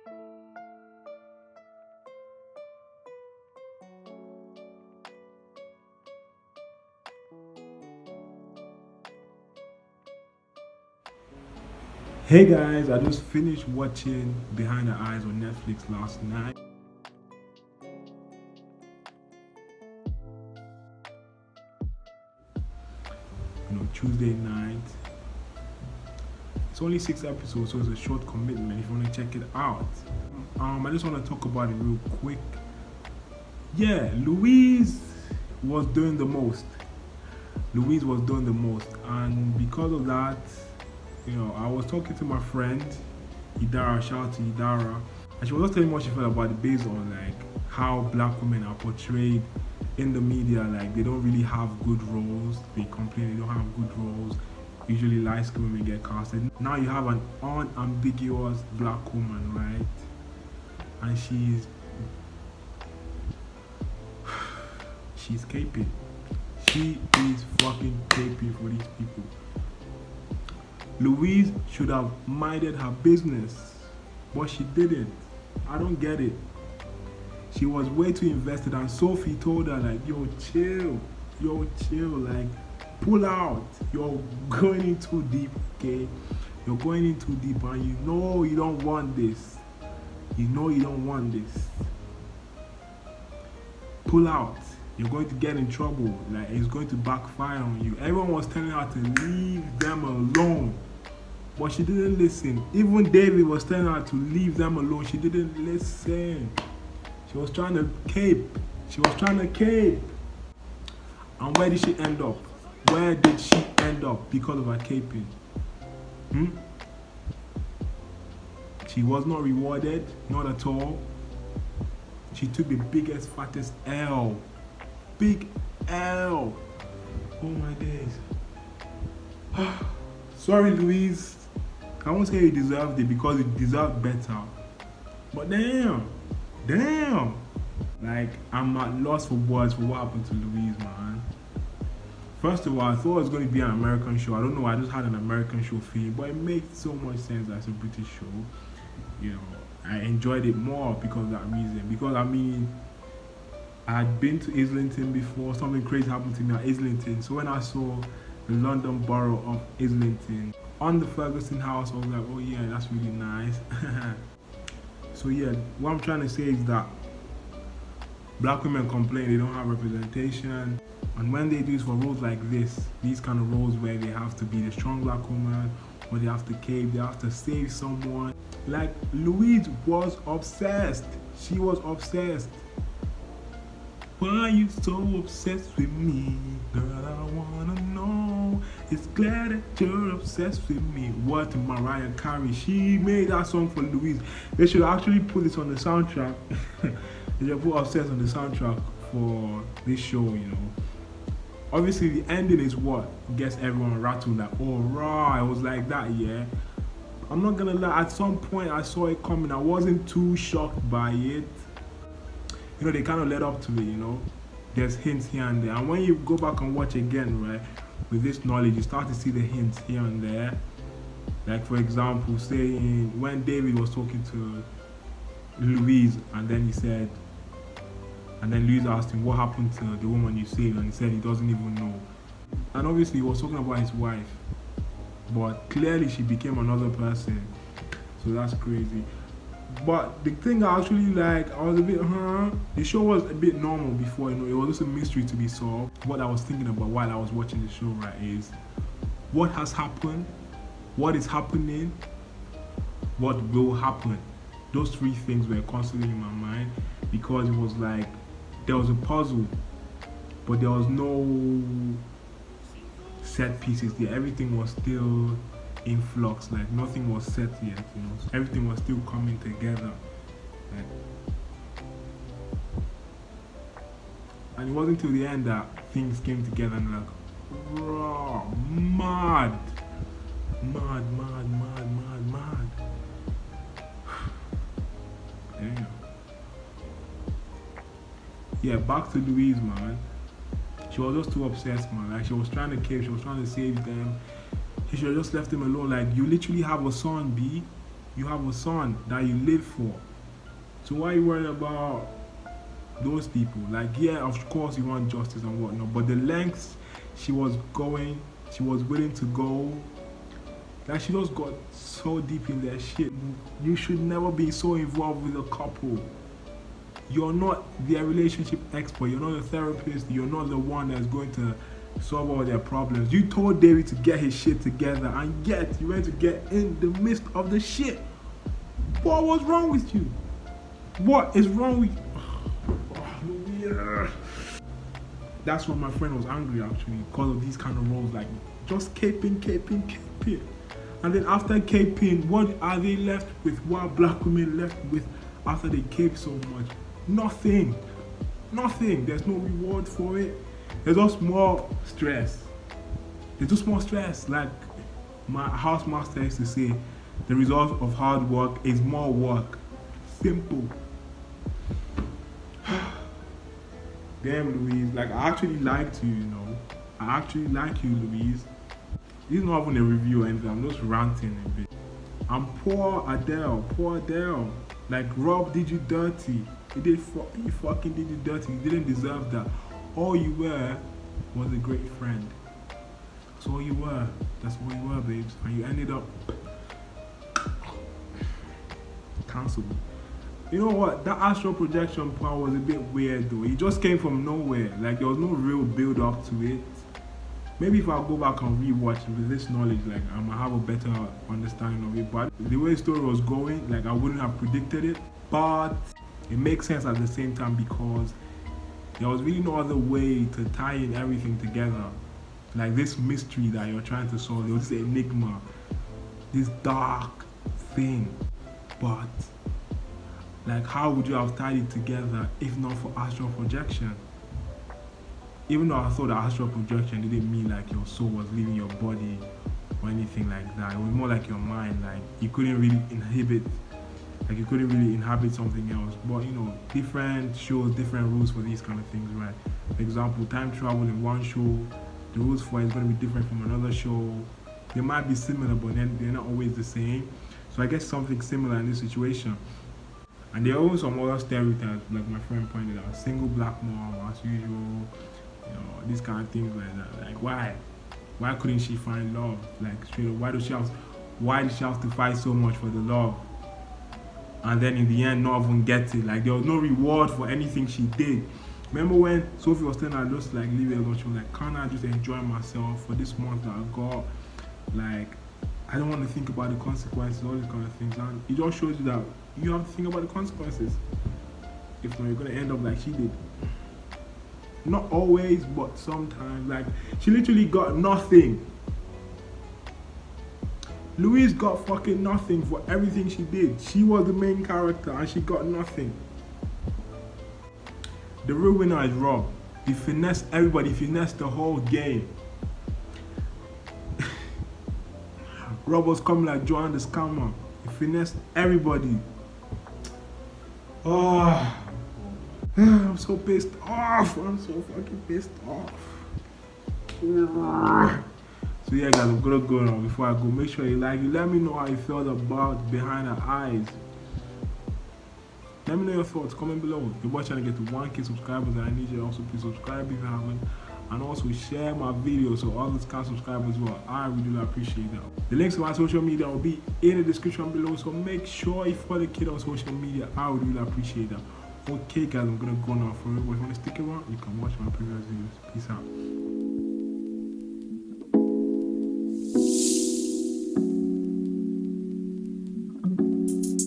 Hey guys, I just finished watching Behind the Eyes on Netflix last night. Tuesday night. It's only 6 episodes, so it's a short commitment if you want to check it out. I just want to talk about it real quick. Yeah, Louise was doing the most. And because of that, I was talking to my friend Idara, shout out to Idara, and she was just telling me what she felt about it based on like how black women are portrayed in the media. Like they don't really have good roles. They complain they don't have good roles. Usually light-skinned women get casted. Now you have an unambiguous black woman, right? And she's caping. She is fucking caping for these people. Louise should have minded her business, but she didn't. I don't get it. She was way too invested, and Sophie told her like, yo, chill, like, pull out. You're going in too deep, okay? You're going in too deep, and you know you don't want this. Pull out. You're going to get in trouble. Like, it's going to backfire on you. Everyone was telling her to leave them alone, but she didn't listen. Even David was telling her to leave them alone. She didn't listen. She was trying to cape. And where did she end up? Because of her caping? She was not rewarded, not at all. She took the biggest, fattest L. Big L. Oh my days. Sorry, Louise. I won't say you deserved it because you deserved better. But damn. Like, I'm at loss for words for what happened to Louise, man. First of all, I thought it was going to be an American show. I don't know, I just had an American show feeling, but it makes so much sense as a British show. I enjoyed it more because of that reason. Because, I had been to Islington before. Something crazy happened to me at Islington. So when I saw the London borough of Islington on the Ferguson house, I was like, oh yeah, that's really nice. So yeah, what I'm trying to say is that black women complain they don't have representation. And when they do it for roles like this, these kind of roles where they have to be the strong black woman, or they have to cape, they have to save someone. Like, Louise was obsessed. She was obsessed. Why are you so obsessed with me? Girl, I wanna know. It's glad that you're obsessed with me. What Mariah Carey? She made that song for Louise. They should actually put this on the soundtrack. They should put Obsessed on the soundtrack for this show, Obviously, the ending is what gets everyone rattled. Like, oh, raw, it was like that, yeah. I'm not gonna lie, at some point I saw it coming. I wasn't too shocked by it. They kind of led up to it, There's hints here and there. And when you go back and watch again, right, with this knowledge, you start to see the hints here and there. Like, for example, saying when David was talking to Louise, and then Louise asked him, what happened to the woman you saved? And he said he doesn't even know. And obviously, he was talking about his wife. But clearly, she became another person. So that's crazy. But the thing I actually like, I was a bit, the show was a bit normal before, it was just a mystery to be solved. What I was thinking about while I was watching the show, right, is what has happened, what is happening, what will happen. Those three things were constantly in my mind, because it was like, there was a puzzle, but there was no set pieces there. Everything was still in flux, like nothing was set yet, So everything was still coming together. And it wasn't until the end that things came together and like, raw, mad. Damn. Yeah, back to Louise, man. She was just too obsessed, man. Like, she was trying to cape, she was trying to save them. She should have just left him alone. Like, you literally have a son, B. You have a son that you live for. So why are you worried about those people? Like, yeah, of course you want justice and whatnot, but the lengths she was going, she was willing to go, like she just got so deep in their shit. You should never be so involved with a couple. You're not their relationship expert, you're not a therapist, you're not the one that's going to solve all their problems. You told David to get his shit together, and yet you went to get in the midst of the shit. What was wrong with you? What is wrong with you? That's why my friend was angry actually, because of these kind of roles, like just caping. And then after caping, what are they left with? What are black women left with after they cape so much? Nothing. There's no reward for it. There's just more stress. Like my housemaster used to say, the result of hard work is more work. Simple. Damn, Louise, like I actually liked you, you know. I actually like you, Louise. This is not even a review or anything, I'm just ranting a bit. I'm poor Adele. Like Rob did you dirty. He fucking did you dirty. You didn't deserve that. All you were was a great friend. That's all you were. That's all you were, babes. And you ended up cancelled. You know what? That astral projection part was a bit weird though. It just came from nowhere. Like there was no real build up to it. Maybe if I go back and rewatch it with this knowledge, like I might have a better understanding of it. But the way the story was going, like I wouldn't have predicted it. But it makes sense at the same time because there was really no other way to tie in everything together. Like this mystery that you're trying to solve, there was this enigma, this dark thing. But like how would you have tied it together if not for astral projection? Even though I thought that astral projection didn't mean like your soul was leaving your body or anything like that. It was more like your mind, like you couldn't really inhabit something else. But you know, different shows, different rules for these kind of things, right? For example, time travel in one show, the rules for it is going to be different from another show. They might be similar, but then they're not always the same. So I guess something similar in this situation. And there are also some other stereotypes, like my friend pointed out, single black mom as usual, you know, these kind of things like that. Like why couldn't she find love? Like straight up, why did she have to fight so much for the love? And then in the end not even get it. Like there was no reward for anything she did. Remember when Sophie was telling her just like leave it alone, she was like, can't I just enjoy myself for this month that I got? Like I don't want to think about the consequences, all these kind of things. And it just shows you that you have to think about the consequences. If not, you're gonna end up like she did. Not always, but sometimes. Like she literally got nothing. Louise got fucking nothing for everything she did. She was the main character and she got nothing. The real winner is Rob. He finessed everybody, finessed the whole game. Rob was coming like Joanne the Scammer. He finessed everybody. Oh, I'm so pissed off. I'm so fucking pissed off. So yeah guys, I'm gonna go now. Before I go, make sure you like it. Let me know how you felt about Behind Her Eyes. Let me know your thoughts, comment below. If you're trying to get to 1K subscribers and I need you, also please subscribe if you haven't. And also share my videos so others can subscribe as well. I really appreciate that. The links to my social media will be in the description below, so make sure you follow the kid on social media. I would really appreciate that. Okay guys, I'm gonna go now. For it. If you want to stick around, you can watch my previous videos. Peace out.